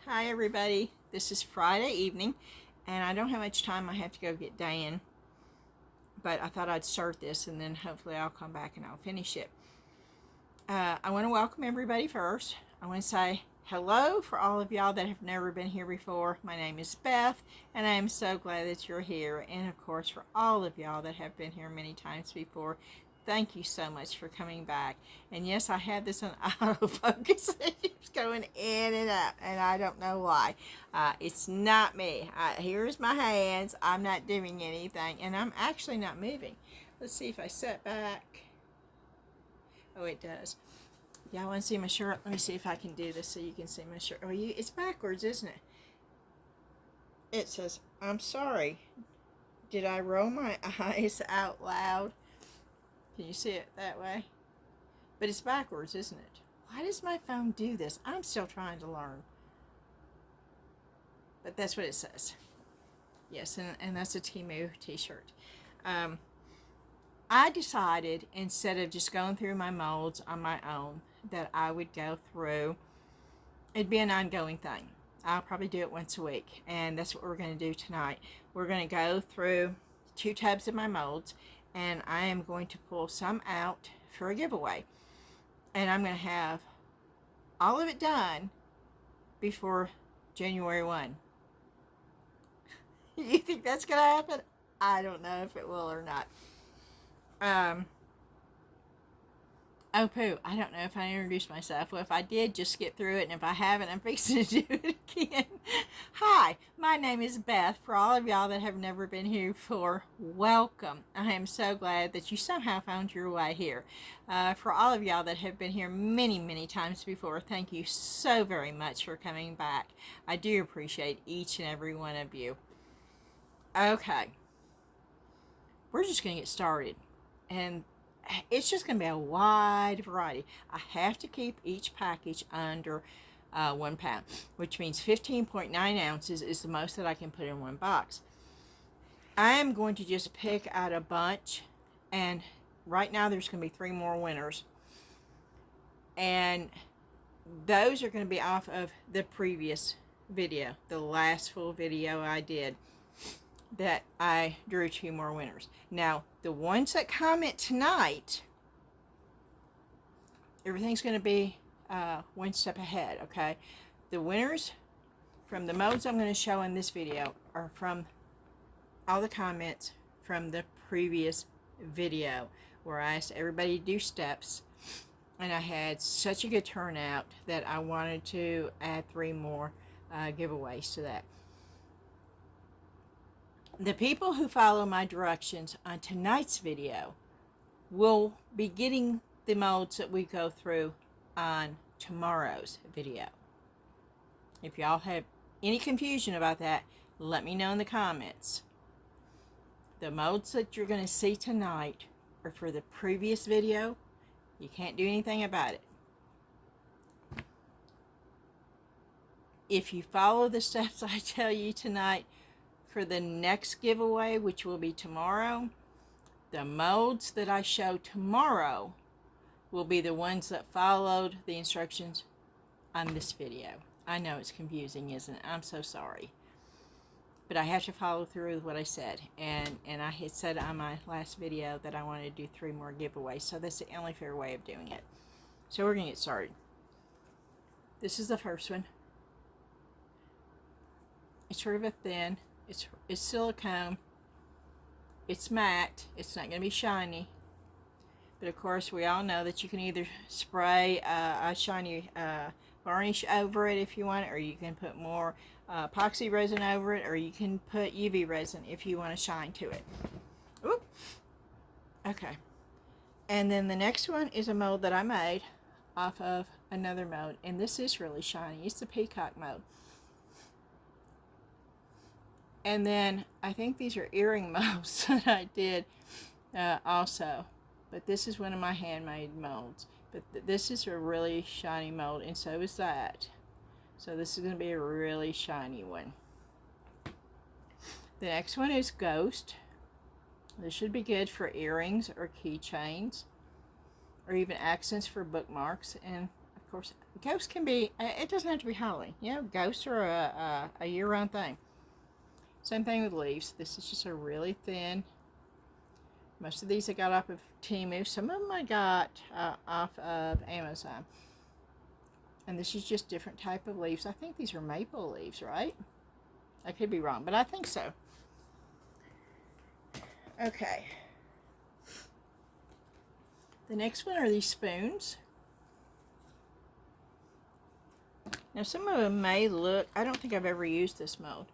Hi everybody, this is Friday evening and I don't have much time. I have to go get Dan, but I thought I'd start this and then hopefully I'll come back and I'll finish it. I want to welcome everybody first. I want to say hello for all of y'all that have never been here before. My name is Beth and I am so glad that you're here, and of course for all of y'all that have been here many times before, thank you so much for coming back. And yes, I have this on autofocus. It keeps going in and out, and I don't know why. It's not me. Here's my hands. I'm not doing anything, and I'm actually not moving. Let's see if I set back. Oh, it does. Y'all want to see my shirt? Let me see if I can do this so you can see my shirt. Oh, it's backwards, isn't it? It says, "I'm sorry. Did I roll my eyes out loud?" Can you see it that way? But it's backwards, isn't it? Why does my phone do this? I'm still trying to learn. But that's what it says. Yes, and that's a Temu t-shirt. I decided, instead of just going through my molds on my own, that I would go through. It'd be an ongoing thing. I'll probably do it once a week, and that's what we're going to do tonight. We're going to go through 2 tubs of my molds, and I am going to pull some out for a giveaway. And I'm going to have all of it done before January 1. You think that's going to happen? I don't know if it will or not. Oh, poo. I don't know if I introduced myself. Well, if I did, just skip through it. And if I haven't, I'm fixing to do it again. Hi, my name is Beth. For all of y'all that have never been here before, welcome. I am so glad that you somehow found your way here. For all of y'all that have been here many, many times before, thank you so very much for coming back. I do appreciate each and every one of you. Okay. We're just going to get started. And it's just going to be a wide variety. I have to keep each package under 1 pound, which means 15.9 ounces is the most that I can put in one box. I am going to just pick out a bunch, and right now there's going to be 3 more winners. And those are going to be off of the previous video, the last full video I did, that I drew 2 more winners. Now, the ones that comment tonight, everything's going to be one step ahead, okay? The winners from the molds I'm going to show in this video are from all the comments from the previous video, where I asked everybody to do steps, and I had such a good turnout that I wanted to add 3 more giveaways to that. The people who follow my directions on tonight's video will be getting the molds that we go through on tomorrow's video. If y'all have any confusion about that, let me know in the comments. The molds that you're going to see tonight are for the previous video. You can't do anything about it. If you follow the steps I tell you tonight, for the next giveaway, which will be tomorrow, the molds that I show tomorrow will be the ones that followed the instructions on this video. I know it's confusing, isn't it? I'm so sorry. But I have to follow through with what I said. And I had said on my last video that I wanted to do 3 more giveaways. So that's the only fair way of doing it. So we're going to get started. This is the first one. It's sort of a thin. It's silicone. It's matte. It's not going to be shiny. But of course, we all know that you can either spray a shiny varnish over it if you want it, or you can put more epoxy resin over it, or you can put UV resin if you want to shine to it. Oop. Okay. And then the next one is a mold that I made off of another mold. And this is really shiny. It's the peacock mold. And then I think these are earring molds that I did also. But this is one of my handmade molds. But this is a really shiny mold, and so is that. So this is going to be a really shiny one. The next one is Ghost. This should be good for earrings or keychains, or even accents for bookmarks. And of course, Ghosts can be, it doesn't have to be Halloween. You know, ghosts are a year-round thing. Same thing with leaves. This is just a really thin. Most of these I got off of Temu. Some of them I got off of Amazon. And this is just different type of leaves. I think these are maple leaves, right? I could be wrong, but I think so. Okay. The next one are these spoons. Now some of them may look, I don't think I've ever used this mold.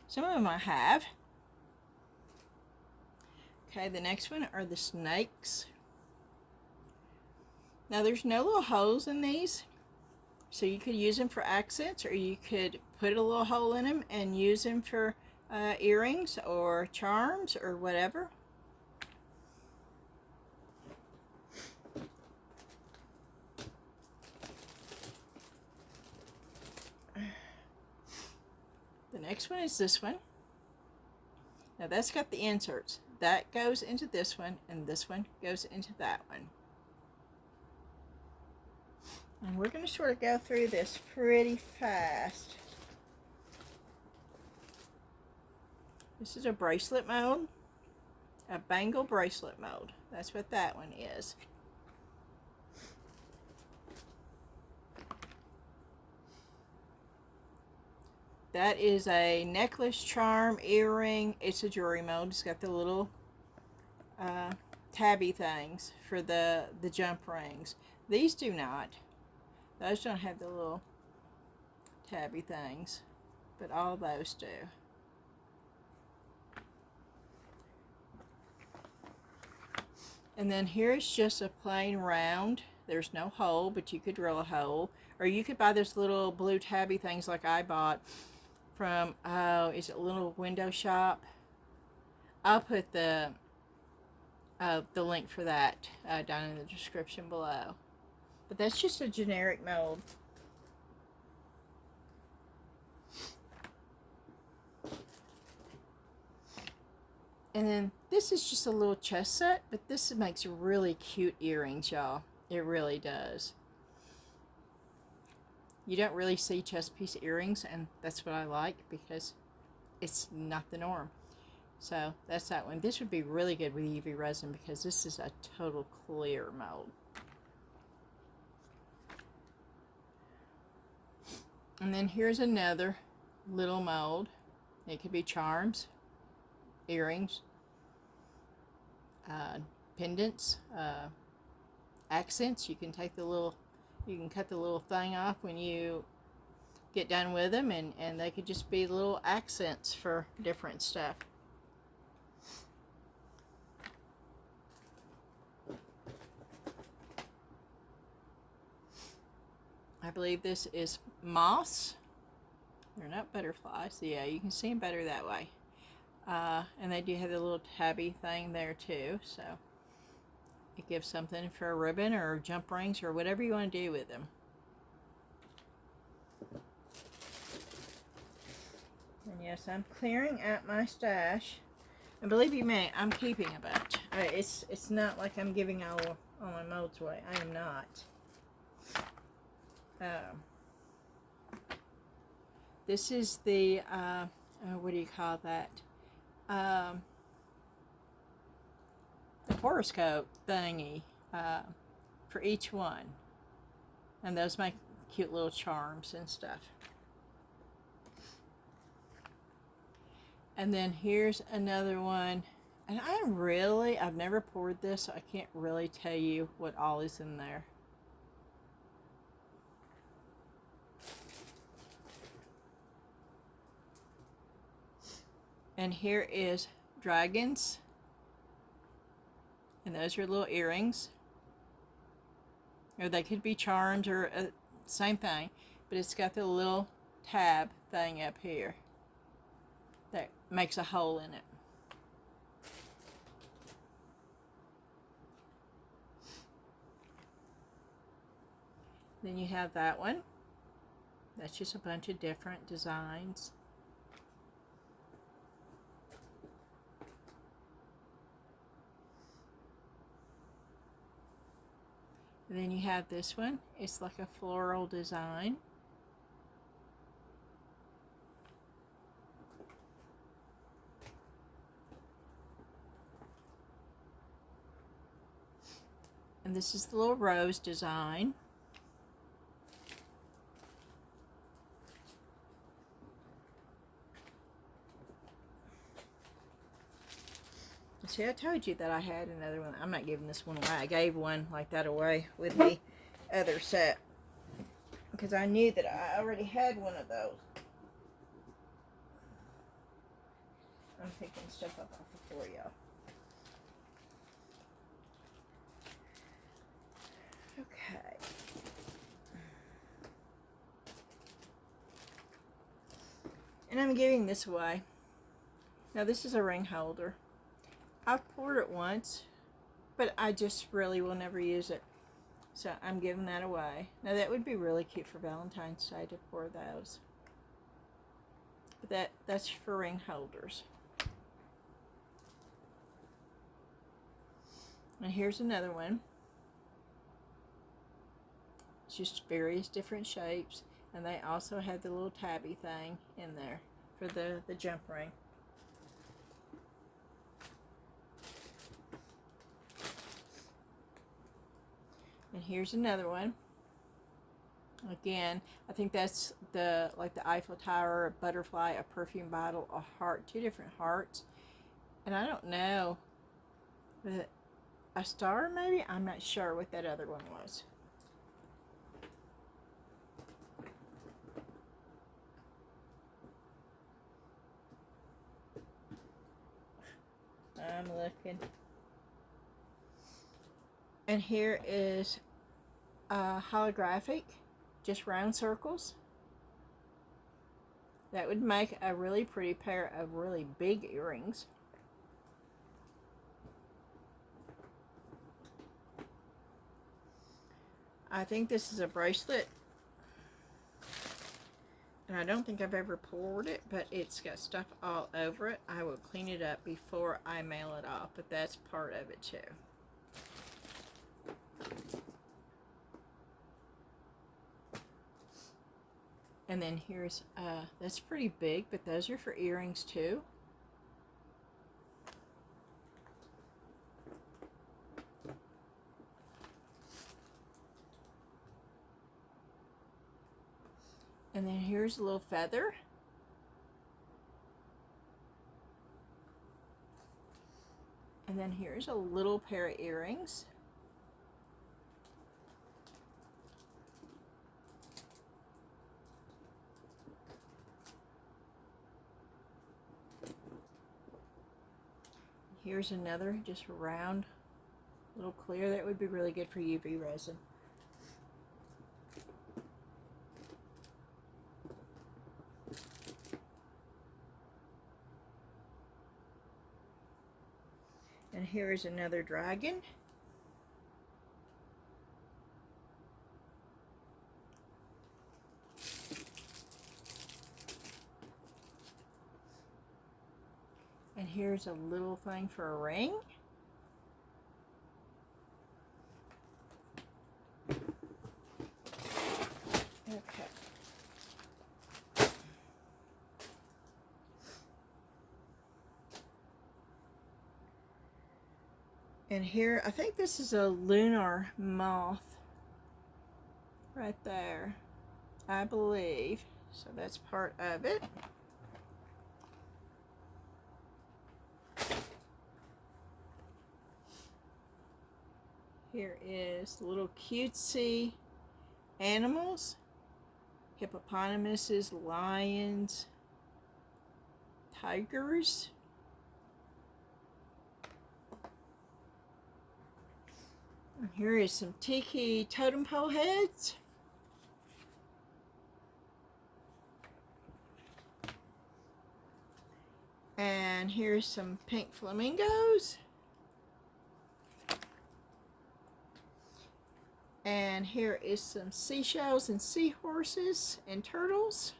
Some of them I have. Okay, the next one are the snakes. Now there's no little holes in these, so you could use them for accents, or you could put a little hole in them and use them for earrings or charms or whatever. The next one is this one. Now that's got the inserts. That goes into this one, and this one goes into that one. And we're going to sort of go through this pretty fast. This is a bracelet mold. A bangle bracelet mold. That's what that one is. That is a necklace, charm, earring. It's a jewelry mold. It's got the little tabby things for the jump rings. These do not. Those don't have the little tabby things, but all those do. And then here's just a plain round. There's no hole, but you could drill a hole. Or you could buy those little blue tabby things like I bought from, is it Little Window Shop? I'll put the link for that down in the description below. But that's just a generic mold. And then this is just a little chest set, but this makes really cute earrings, y'all. It really does. You don't really see chest piece earrings, and that's what I like because it's not the norm. So that's that one. This would be really good with UV resin because this is a total clear mold. And then here's another little mold. It could be charms, earrings, pendants, accents. You can take the little, you can cut the little thing off when you get done with them, and they could just be little accents for different stuff. I believe this is moss. They're not butterflies. Yeah, you can see them better that way. And they do have the little tabby thing there too, so it gives something for a ribbon or jump rings or whatever you want to do with them. And yes, I'm clearing out my stash. And believe you me, I'm keeping a bunch. It's not like I'm giving all my molds away. I am not. This is the, what do you call that? The horoscope thingy for each one. And those make cute little charms and stuff. And then here's another one. And I've never poured this, so I can't really tell you what all is in there. And here is dragons. And those are little earrings. Or they could be charms or same thing. But it's got the little tab thing up here that makes a hole in it. Then you have that one. That's just a bunch of different designs. And then you have this one. It's like a floral design. And this is the little rose design. See, I told you that I had another one. I'm not giving this one away. I gave one like that away with the other set because I knew that I already had one of those. I'm picking stuff up off the floor, y'all. Okay. And I'm giving this away. Now this is a ring holder. I've poured it once, but I just really will never use it. So I'm giving that away. Now that would be really cute for Valentine's Day to pour those. But that's for ring holders. And here's another one. It's just various different shapes. And they also have the little tabby thing in there for the jump ring. And here's another one. Again, I think that's like the Eiffel Tower, a butterfly, a perfume bottle, a heart, two different hearts. And I don't know, a star maybe? I'm not sure what that other one was. I'm looking. And here is holographic, just round circles. That would make a really pretty pair of really big earrings. I think this is a bracelet. And I don't think I've ever poured it, but it's got stuff all over it. I will clean it up before I mail it off, but that's part of it too. And then here's, that's pretty big, but those are for earrings too. And then here's a little feather. And then here's a little pair of earrings. Here's another, just a round, little clear. That would be really good for UV resin. And here is another dragon. And here's a little thing for a ring. Okay. And here, I think this is a lunar moth right there, I believe. So that's part of it. Here is little cutesy animals, hippopotamuses, lions, tigers. And here is some tiki totem pole heads. And here's some pink flamingos. And here is some seashells and seahorses and turtles.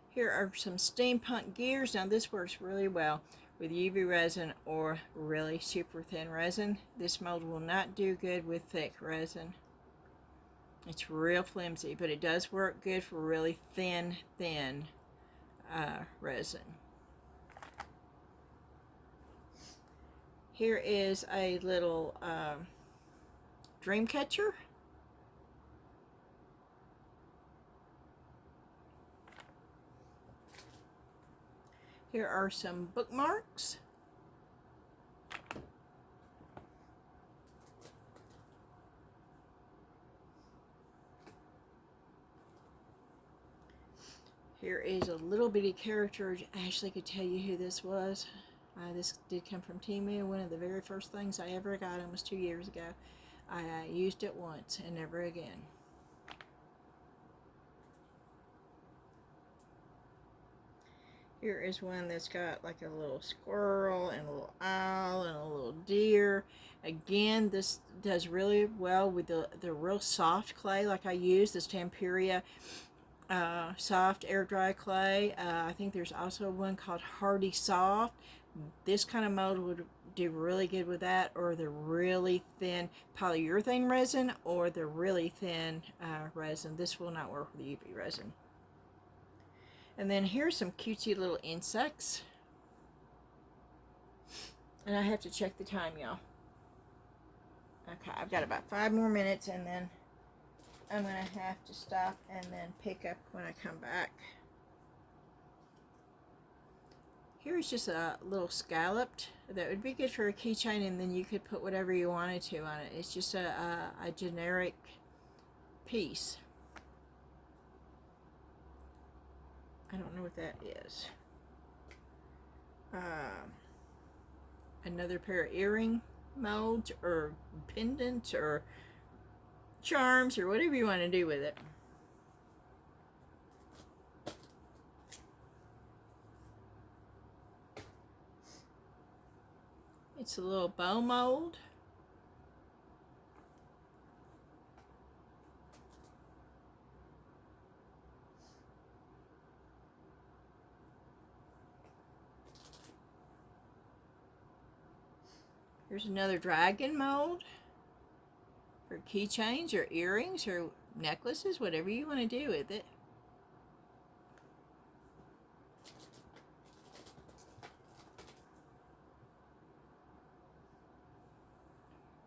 Here are some steampunk gears. Now this works really well with UV resin or really super thin resin. This mold will not do good with thick resin. It's real flimsy, but it does work good for really thin resin. Here is a little dream catcher. Here are some bookmarks. Here is a little bitty character. Ashley could tell you who this was. This did come from Temu. One of the very first things I ever got almost 2 years ago. I used it once and never again. Here is one that's got like a little squirrel and a little owl and a little deer. Again, this does really well with the real soft clay like I use, this Temperia soft air dry clay. I think there's also one called Hardy Soft. This kind of mold would do really good with that, or the really thin polyurethane resin, or the really thin resin. This will not work with UV resin. And then here's some cutesy little insects. And I have to check the time, y'all. Okay, I've got about 5 more minutes, and then I'm going to have to stop and then pick up when I come back. Here's just a little scalloped that would be good for a keychain, and then you could put whatever you wanted to on it. It's just a generic piece. I don't know what that is. Another pair of earring molds or pendants or charms or whatever you want to do with it. It's a little bow mold. Here's another dragon mold for keychains or earrings or necklaces, whatever you want to do with it.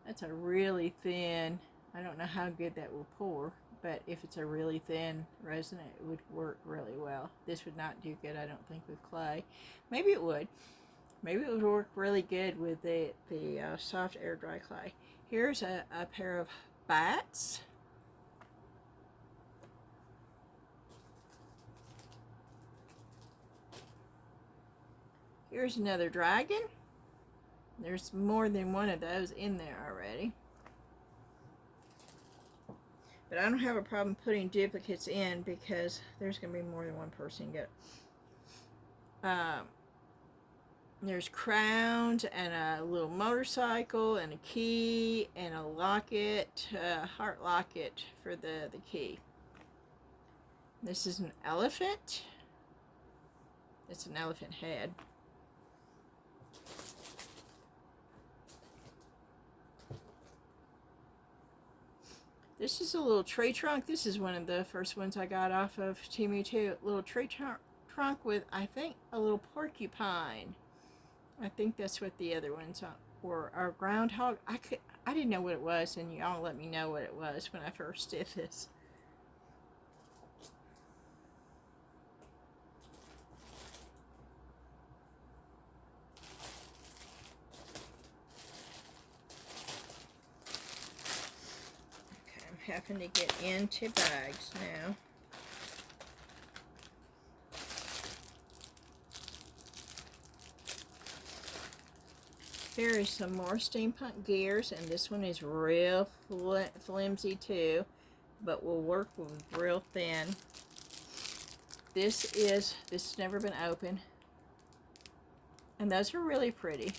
That's a really thin, I don't know how good that will pour, but if it's a really thin resin, it would work really well. This would not do good, I don't think, with clay. Maybe it would. Maybe it would work really good with the soft air dry clay. Here's a pair of bats. Here's another dragon. There's more than one of those in there already. But I don't have a problem putting duplicates in because there's going to be more than one person get it. There's crowns and a little motorcycle and a key and a locket, heart locket for the key. This is an elephant. It's an elephant head. This is a little tree trunk. This is one of the first ones I got off of Temu too. A little tree trunk with, I think, a little porcupine. I think that's what the other ones were. Or groundhog. I didn't know what it was, and y'all let me know what it was when I first did this. Okay, I'm having to get into bags now. Here is some more steampunk gears, and this one is real flimsy too, but will work with real thin. This has never been opened, and those are really pretty.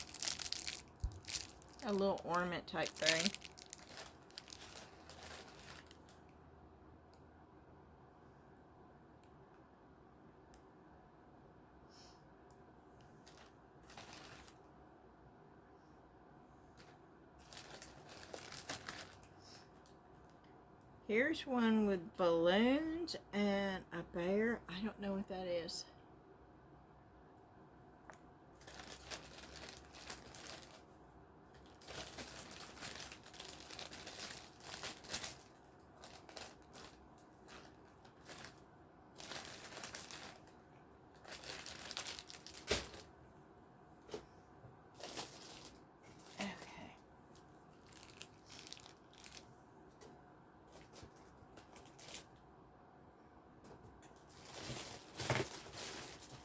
A little ornament type thing. Here's one with balloons and a bear. I don't know what that is.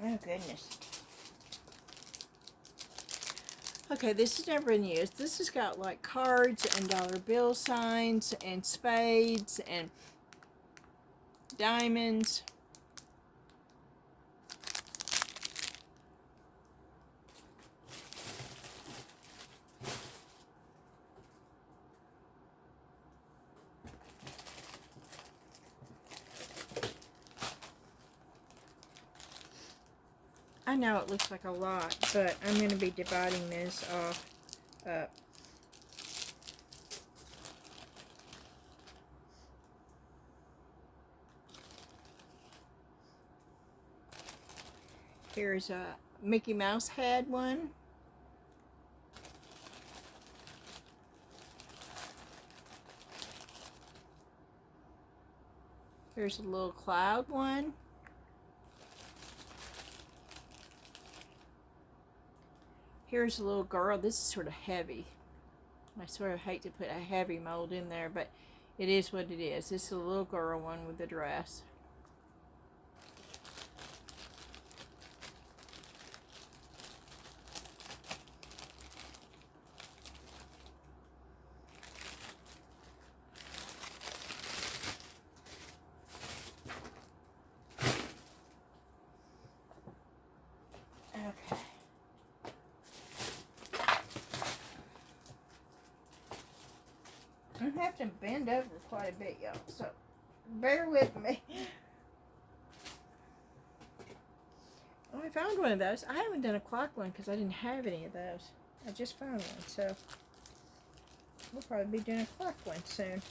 Oh goodness. Okay, this has never been used. This has got like cards and dollar bill signs and spades and diamonds. I know it looks like a lot, but I'm going to be dividing this off up. Here's a Mickey Mouse head one. Here's a little cloud one. Here's a little girl. This is sort of heavy. I sort of hate to put a heavy mold in there, but it is what it is. This is a little girl one with the dress. Okay. I'm going to have to bend over quite a bit, y'all, so bear with me. Oh, I found one of those. I haven't done a clock one because I didn't have any of those. I just found one, so we'll probably be doing a clock one soon.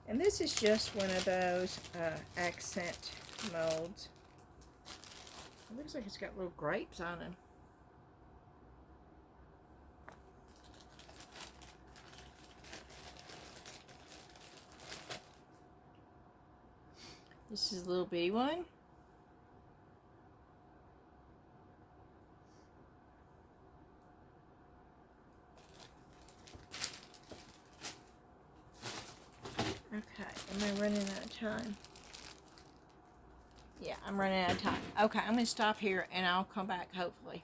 And this is just one of those accent molds. It looks like it's got little grapes on them. This is a little bitty one. Okay, am I running out of time? Yeah, I'm running out of time. Okay, I'm going to stop here and I'll come back hopefully.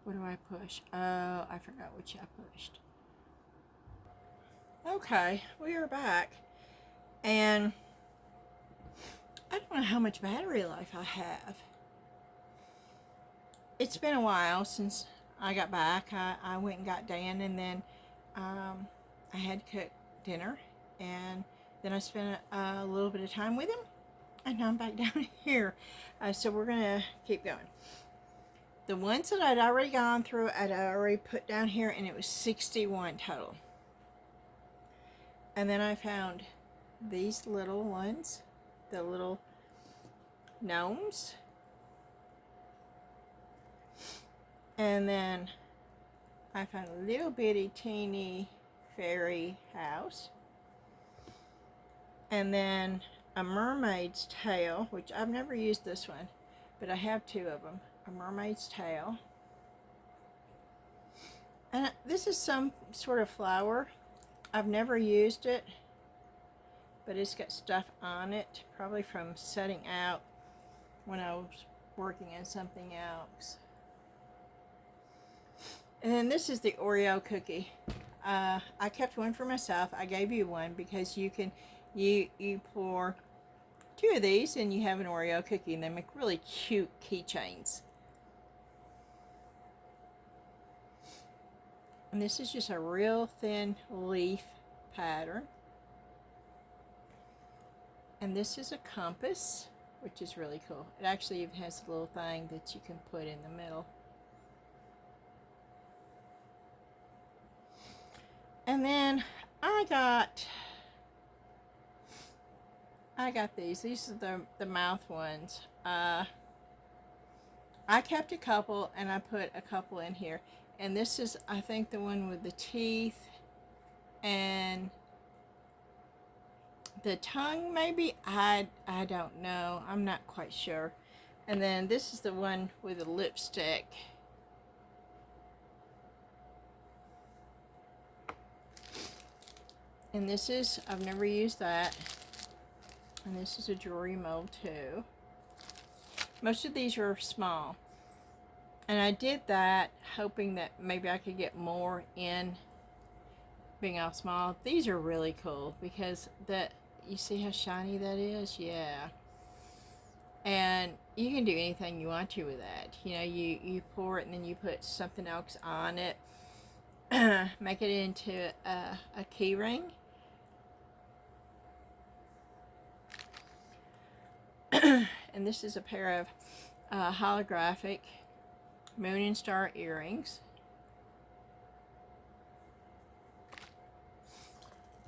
What do I push? Oh, I forgot which I pushed. Okay, we are back. And I don't know how much battery life I have. It's been a while since I got back. I went and got Dan, and then I had to cook dinner, and then I spent a little bit of time with him, and now I'm back down here. So we're going to keep going. The ones that I'd already gone through, I'd already put down here, and it was 61 total. And then I found these little ones, the little gnomes. And then I found a little bitty teeny fairy house. And then a mermaid's tail, which I've never used this one, but I have two of them. A mermaid's tail. And this is some sort of flower. I've never used it, but it's got stuff on it, probably from setting out when I was working on something else. And then this is the Oreo cookie. I kept one for myself. I gave you one because you can you pour two of these and you have an Oreo cookie, and they make really cute keychains. And this is just a real thin leaf pattern. And this is a compass, which is really cool. It actually even has a little thing that you can put in the middle. And then I got these. These are the mouth ones. I kept a couple and I put a couple in here. And this is, I think, the one with the teeth and the tongue, maybe. I don't know. I'm not quite sure. And then this is the one with the lipstick. And this is, I've never used that. And this is a jewelry mold too. Most of these are small. And I did that hoping that maybe I could get more in being all small. These are really cool because you see how shiny that is? Yeah. And you can do anything you want to with that. You know, you pour it and then you put something else on it. Make it into a key ring. And this is a pair of holographic moon and star earrings.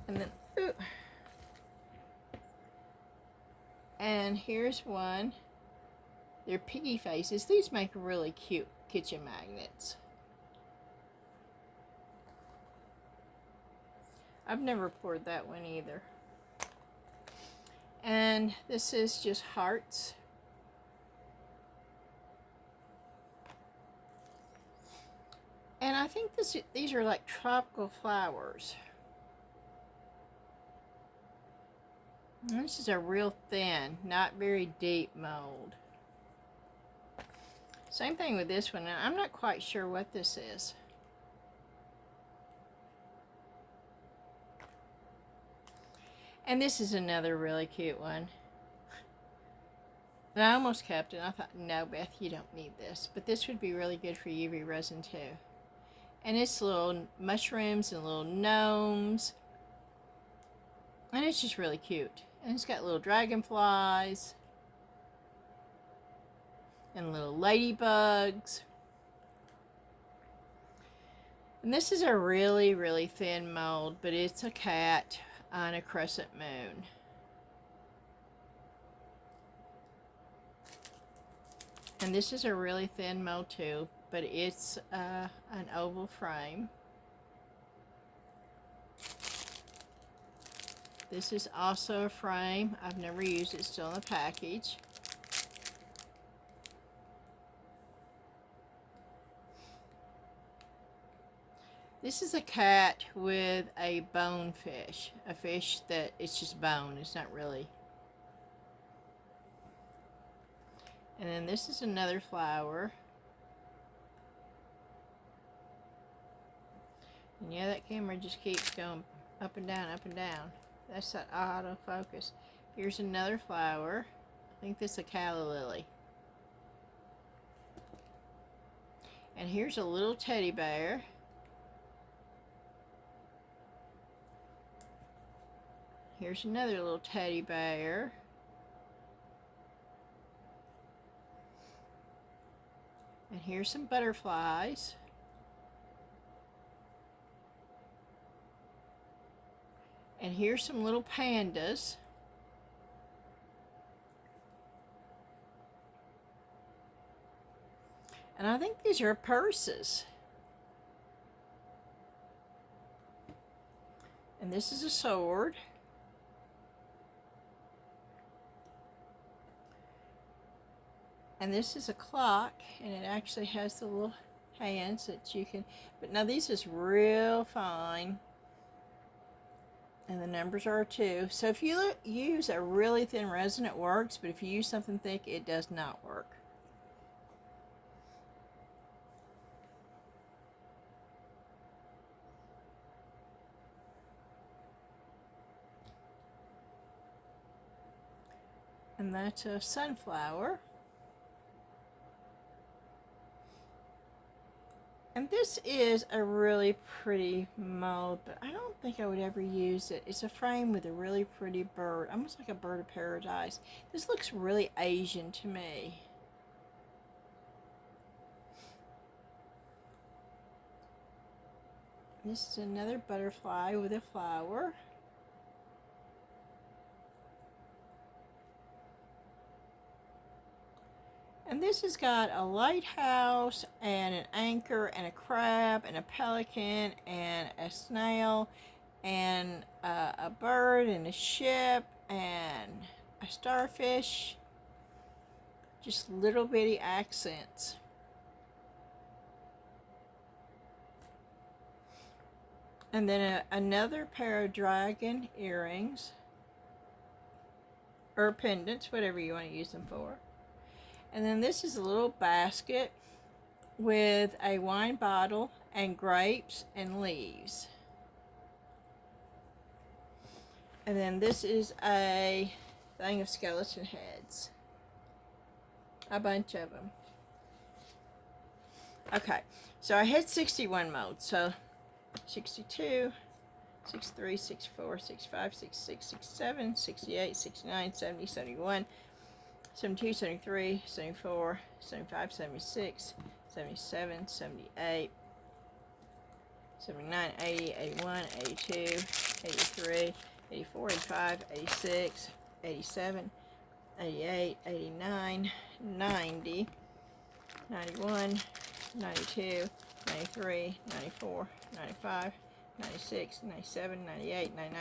And then, ooh. And here's one. They're piggy faces. These make really cute kitchen magnets. I've never poured that one either. And this is just hearts. And I think these are like tropical flowers. And this is a real thin, not very deep mold. Same thing with this one. I'm not quite sure what this is. And this is another really cute one. And I almost kept it. I thought, no, Beth, you don't need this. But this would be really good for UV resin too. And it's little mushrooms and little gnomes. And it's just really cute. And it's got little dragonflies. And little ladybugs. And this is a really, really thin mold, but it's a cat on a crescent moon. And this is a really thin mold too, but it's an oval frame. This is also a frame. I've never used it, it's still in the package. This is a cat with a bonefish, a fish that it's just bone, it's not really. And then this is another flower. And yeah, that camera just keeps going up and down, up and down. That's that autofocus. Here's another flower. I think this is a calla lily. And here's a little teddy bear. Here's another little teddy bear. And here's some butterflies. And here's some little pandas. And I think these are purses. And this is a sword. And this is a clock, and it actually has the little hands that you can, but now these is real fine. And the numbers are 2. So if you use a really thin resin, it works, but if you use something thick, it does not work. And that's a sunflower. And this is a really pretty mold, but I don't think I would ever use it. It's a frame with a really pretty bird, almost like a bird of paradise. This looks really Asian to me. This is another butterfly with a flower. And this has got a lighthouse and an anchor and a crab and a pelican and a snail and a bird and a ship and a starfish. Just little bitty accents. And then another pair of dragon earrings, or pendants, whatever you want to use them for. And then this is a little basket with a wine bottle and grapes and leaves. And then this is a thing of skeleton heads. A bunch of them. Okay, so I had 61 molds, so 62, 63, 64, 65, 66, 67, 68, 69, 70, 71, 72, 73, 74, 75, 76, 77, 78, 79, 80, 81, 82, 83, 84, 85, 86, 87, 88, 89, 90, 91, 92, 93, 94, 95, 96, 97, 98, 99,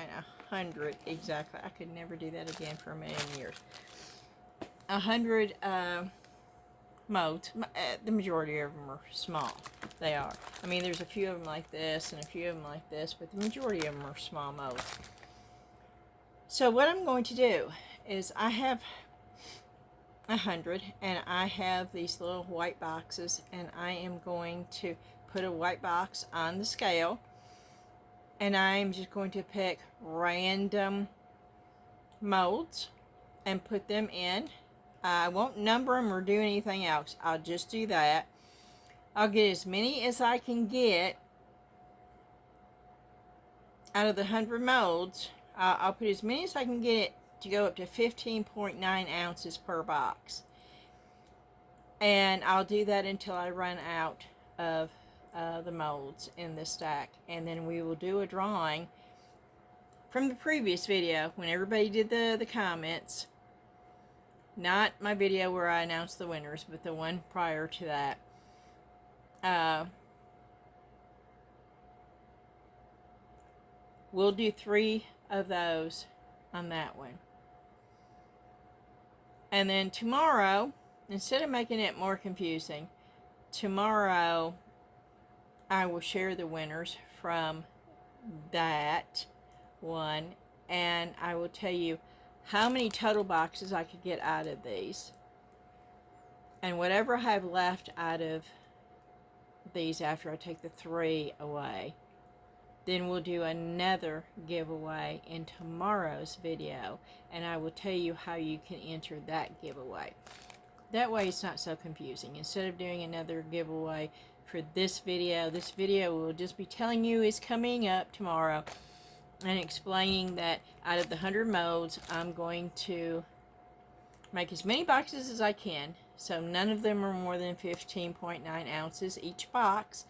100. Exactly. I could never do that again for a million years. 100 molds. The majority of them are small. They are. I mean, there's a few of them like this and a few of them like this, but the majority of them are small molds. So what I'm going to do is I have 100 and I have these little white boxes, and I am going to put a white box on the scale, and I'm just going to pick random molds and put them in. I won't number them or do anything else. I'll just do that. I'll get as many as I can get out of the 100 molds. I'll put as many as I can get to go up to 15.9 ounces per box. And I'll do that until I run out of the molds in this stack. And then we will do a drawing from the previous video when everybody did the comments. Not my video where I announced the winners, but the one prior to that. We'll do 3 of those on that one. And then tomorrow, instead of making it more confusing, tomorrow I will share the winners from that one, and I will tell you how many total boxes I could get out of these. And whatever I have left out of these after I take the 3 away, then we'll do another giveaway in tomorrow's video, and I will tell you how you can enter that giveaway. That way it's not so confusing. Instead of doing another giveaway for this video will just be telling you is coming up tomorrow and explaining that out of the 100 molds, I'm going to make as many boxes as I can, so none of them are more than 15.9 ounces each box.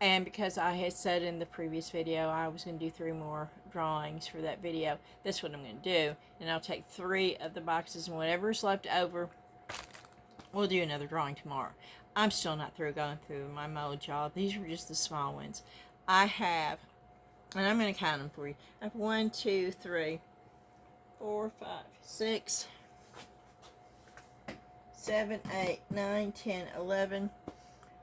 And because I had said in the previous video I was going to do 3 more drawings for that video, that's what I'm going to do. And I'll take 3 of the boxes, and whatever's left over, we'll do another drawing tomorrow. I'm still not through going through my molds, y'all. These are just the small ones. I have, and I'm going to count them for you. I have 1, 2, 3, 4, 5, 6, 7, 8, 9, 10, 11,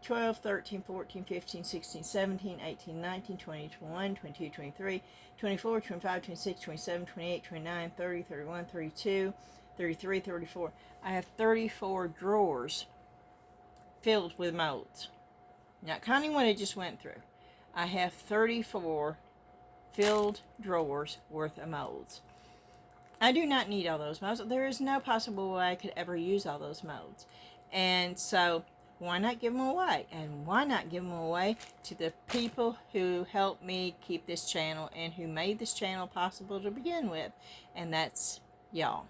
12, 13, 14, 15, 16, 17, 18, 19, 20, 21, 22, 23, 24, 25, 26, 27, 28, 29, 30, 31, 32, 33, 34. I have 34 drawers filled with molds. Not counting what I just went through. I have 34 filled drawers worth of molds. I do not need all those molds. There is no possible way I could ever use all those molds. And so why not give them away? And why not give them away to the people who helped me keep this channel and who made this channel possible to begin with? And that's y'all.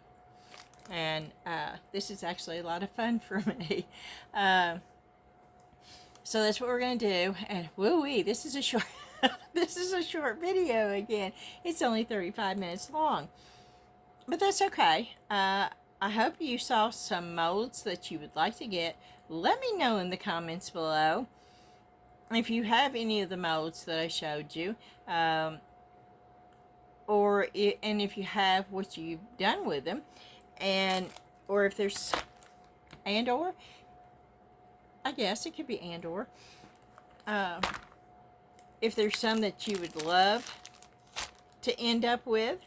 And this is actually a lot of fun for me. So that's what we're going to do. And woo-wee, this is a short this is a short video again. It's only 35 minutes long. But that's okay. I hope you saw some molds that you would like to get. Let me know in the comments below if you have any of the molds that I showed you. And if you have, what you've done with them. Or if there's, or, I guess it could be or. If there's some that you would love to end up with,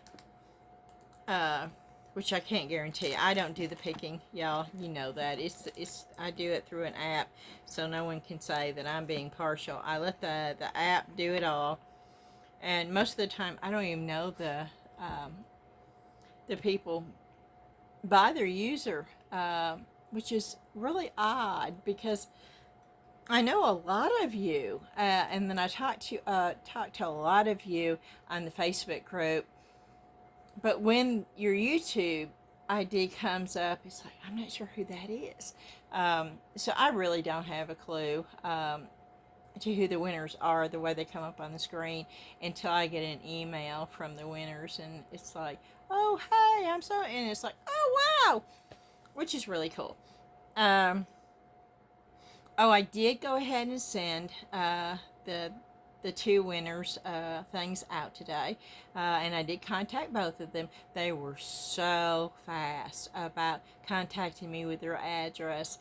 which I can't guarantee. I don't do the picking, y'all. You know that. I do it through an app, so no one can say that I'm being partial. I let the app do it all, and most of the time I don't even know the people by their user, which is really odd because I know a lot of you, and then I talked to a lot of you on the Facebook group. But when your YouTube ID comes up, it's like, I'm not sure who that is. So I really don't have a clue to who the winners are, the way they come up on the screen, until I get an email from the winners. And it's like, oh, hey, and it's like, oh, wow, which is really cool. Oh, I did go ahead and send the two winners things out today, and I did contact both of them. They were so fast about contacting me with their address.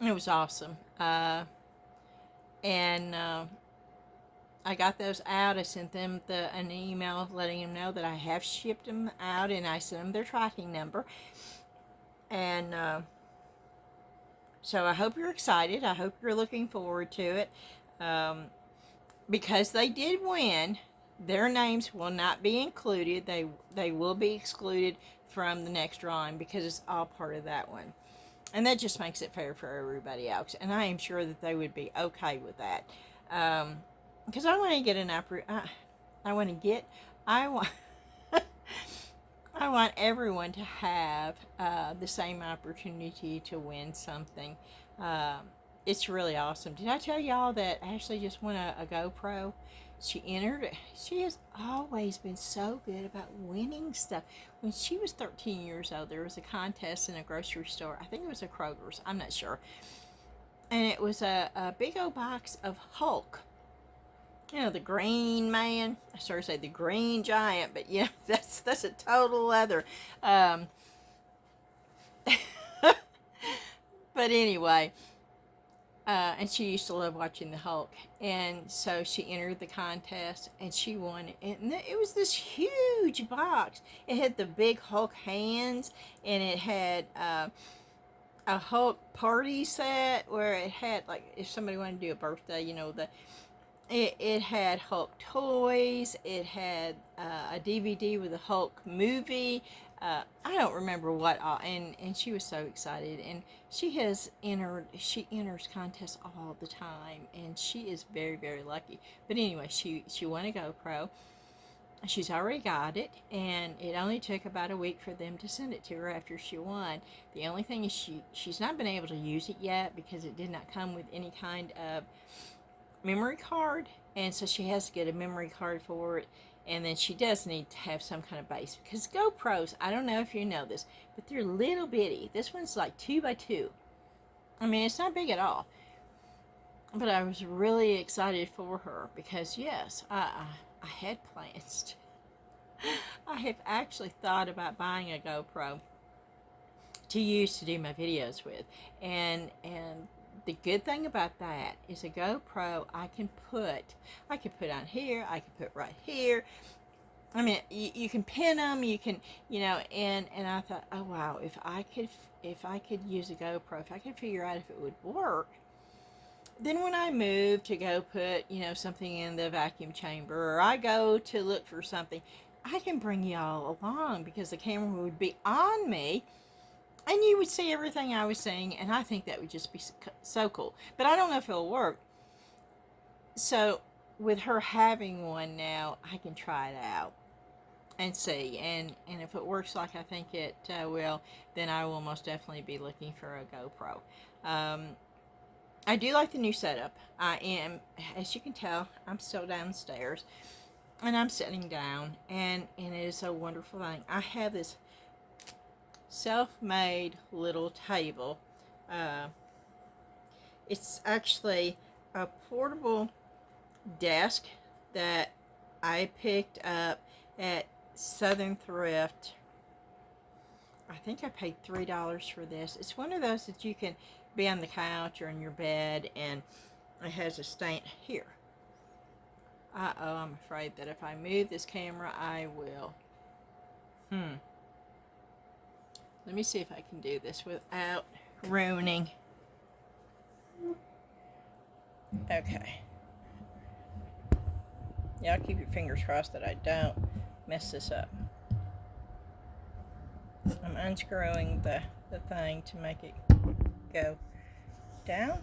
It was awesome. And I got those out. I sent them an email letting them know that I have shipped them out, and I sent them their tracking number. And so I hope you're excited. I hope you're looking forward to it. Because they did win, their names will not be included. They will be excluded from the next drawing because it's all part of that one. And that just makes it fair for everybody else. And I am sure that they would be okay with that. Because I want to get I want everyone to have the same opportunity to win something. It's really awesome. Did I tell y'all that Ashley just won a GoPro? She entered. She has always been so good about winning stuff. When she was 13 years old, there was a contest in a grocery store. I think it was a Kroger's. I'm not sure. And it was a big old box of Hulk. You know, the green man. I started to say the green giant, but yeah, that's a total leather. But anyway, and she used to love watching the Hulk, and so she entered the contest, and she won it. And it was this huge box. It had the big Hulk hands, and it had a Hulk party set where it had, like, if somebody wanted to do a birthday, you know, it had Hulk toys. It had a DVD with a Hulk movie. I don't remember what all, and she was so excited, and she enters contests all the time, and she is very, very lucky. But anyway, she won a GoPro. She's already got it, and it only took about a week for them to send it to her after she won. The only thing is she's not been able to use it yet because it did not come with any kind of memory card, and so she has to get a memory card for it. And then she does need to have some kind of base, because GoPros, I don't know if you know this, but they're little bitty. This one's like 2 by 2. I mean, it's not big at all. But I was really excited for her because, yes, I had plans. I have actually thought about buying a GoPro to use to do my videos with. And the good thing about that is a GoPro I can put on here, I can put right here. I mean, you can pin them, you can, you know, and I thought, oh wow, if I could use a GoPro, if I could figure out if it would work, then when I move to go put, you know, something in the vacuum chamber, or I go to look for something, I can bring y'all along because the camera would be on me. And you would see everything I was seeing, and I think that would just be so cool. But I don't know if it'll work. So, with her having one now, I can try it out and see. And if it works like I think it will, then I will most definitely be looking for a GoPro. I do like the new setup. I am, as you can tell, I'm still downstairs. And I'm sitting down. And it is a wonderful thing. I have this self-made little table. It's actually a portable desk that I picked up at Southern Thrift. I think I paid $3 for this. It's one of those that you can be on the couch or in your bed, and it has a stand here. Uh-oh, I'm afraid that if I move this camera, I will. Let me see if I can do this without ruining. Okay. Y'all keep your fingers crossed that I don't mess this up. I'm unscrewing the thing to make it go down.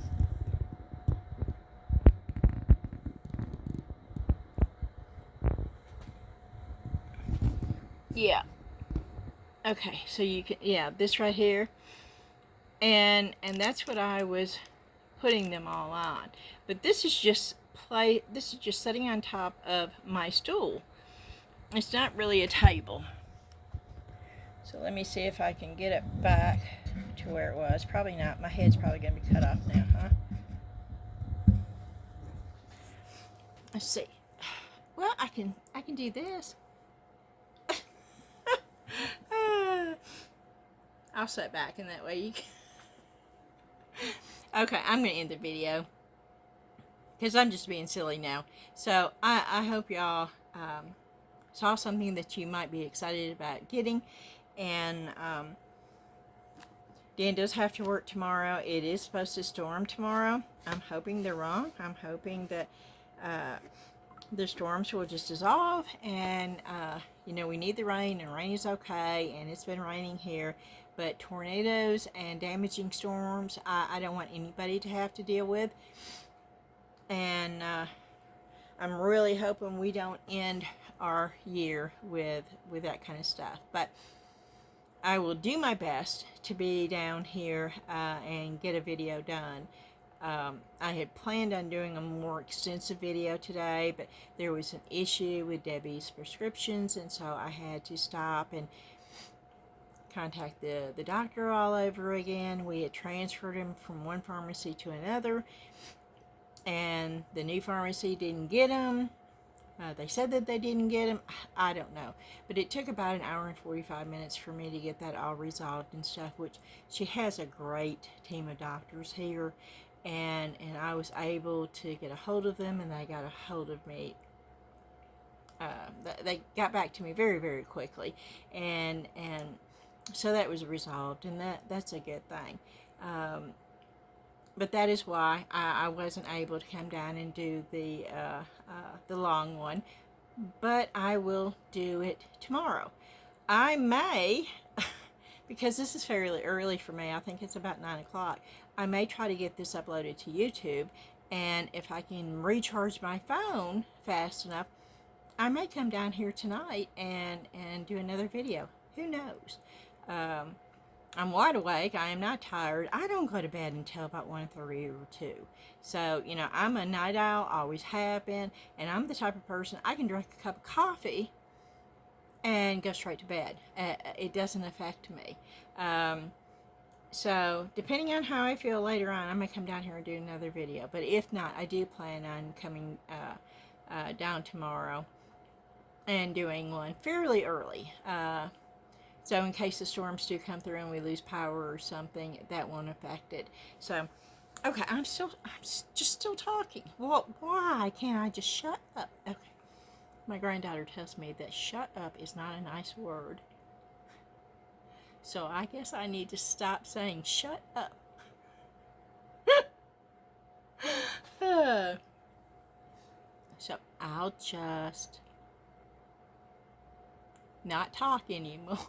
Yeah. Okay, so you can, yeah, this right here. And that's what I was putting them all on. But this is just sitting on top of my stool. It's not really a table. So let me see if I can get it back to where it was. Probably not. My head's probably going to be cut off now, huh? Let's see. Well, I can do this. I'll sit back in that way you can. Okay, I'm going to end the video because I'm just being silly now. So I hope y'all saw something that you might be excited about getting. And Dan does have to work tomorrow. It is supposed to storm tomorrow. I'm hoping they're wrong. I'm hoping that the storms will just dissolve, and you know, we need the rain, and rain is okay, and it's been raining here, but tornadoes and damaging storms, I don't want anybody to have to deal with. And I'm really hoping we don't end our year with that kind of stuff. But I will do my best to be down here and get a video done. I had planned on doing a more extensive video today, but there was an issue with Debbie's prescriptions, and so I had to stop and contact the doctor all over again. We had transferred him from one pharmacy to another, and the new pharmacy didn't get him. They said that they didn't get him. I don't know. But it took about an hour and 45 minutes for me to get that all resolved and stuff, which she has a great team of doctors here. And I was able to get a hold of them, and they got a hold of me. They got back to me very, very quickly. And so that was resolved, and that's a good thing. But that is why I wasn't able to come down and do the long one. But I will do it tomorrow. I may, because this is fairly early for me, I think it's about 9 o'clock, I may try to get this uploaded to YouTube, and if I can recharge my phone fast enough, I may come down here tonight and do another video. Who knows? I'm wide awake. I am not tired. I don't go to bed until about 1:30 or 2. So, you know, I'm a night owl, always have been, and I'm the type of person, I can drink a cup of coffee and go straight to bed. It doesn't affect me. So, depending on how I feel later on, I may come down here and do another video. But if not, I do plan on coming down tomorrow and doing one fairly early. So in case the storms do come through and we lose power or something, that won't affect it. So, okay, I'm just still talking. Well, why can't I just shut up? Okay. My granddaughter tells me that shut up is not a nice word. So I guess I need to stop saying shut up. So I'll just not talk anymore.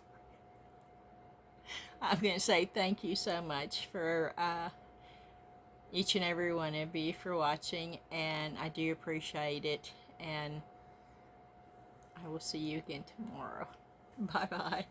I'm going to say thank you so much for each and every one of you for watching, and I do appreciate it, and I will see you again tomorrow. Bye-bye.